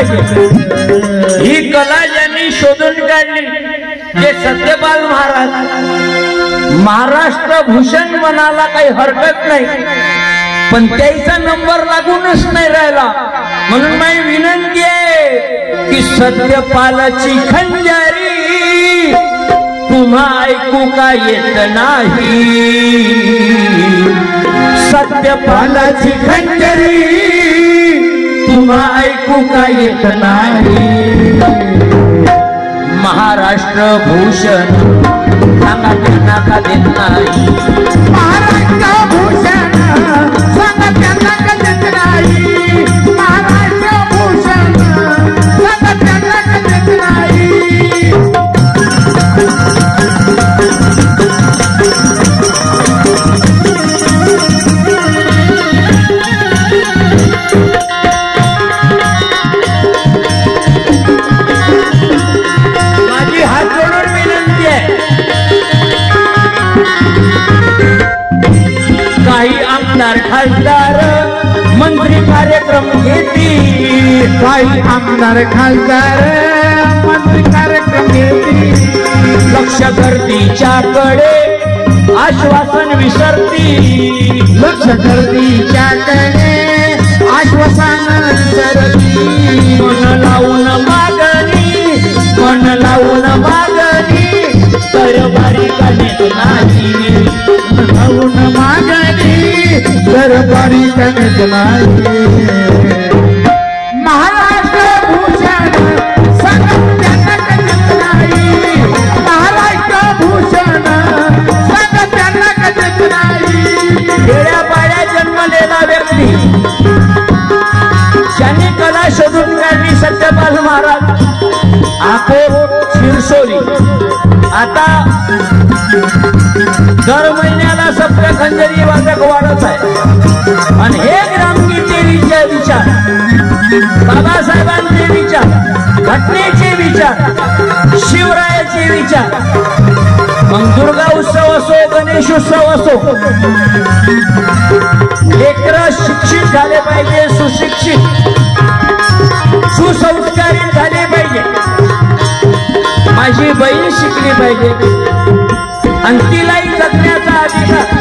पाहिजे। ही कला ज्यांनी शोधून काढली ते सत्यपाल महाराज, महाराष्ट्र भूषण म्हणायला काही हरकत नाही, पण त्याचा नंबर लागूनच नाही राहिला। म्हणून माझी विनंती आहे की सत्यपालाची खंजारी तुम्हा ऐकू का येत नाही, सत्यपालाची खंजारी तुम्हा ऐकू का येत नाही। महाराष्ट्र भूषण सांगा त्यांना का देत नाही, महाराष्ट्र भूषण सांगा त्यांना का देत नाही, महाराष्ट्र भूषण सांगा त्यांना का देत नाही। माझी हात जोडून विनंती आहे, काही आमदार खासदार मंत्री कार्यक्रम घेतील, काही आमदार खासदार मंत्री कार्यक्रम घेतील, लक्ष गर्दीच्याकडे आश्वासन विसरतील, लक्ष गर्दीच्याकडे आश्वासन विसरतील। मन लावून मागणी, मन लावून मागणी दरबारी कनेत नाही, लावून मागणी दरबारी कनेत नाही। महाराष्ट्र भूषण सांगा त्यांना का देत नाही, महाराष्ट्र भूषण सांगा त्यांना का देत नाही। खेड्या पाड्या जन्मलेला व्यक्ती ज्यांनी कला शोधून काढली सत्यपाल महाराज, आकोट शिरसोली, आता दर महिन्याला सप्त खंजरी वादक वाढत आहे। आणि हे ग्रामगीतेचे विचार, बाबासाहेबांचे विचार, घटनेचे विचार, शिवरायाचे विचार, मग दुर्गा उत्सव असो, गणेश उत्सव असो, लेकरं शिक्षित झाले पाहिजे, सुशिक्षित सुसंस्कारित झाले पाहिजे, माझी बहीण शिकली पाहिजे आणि तिलाही जगण्याचा अधिकार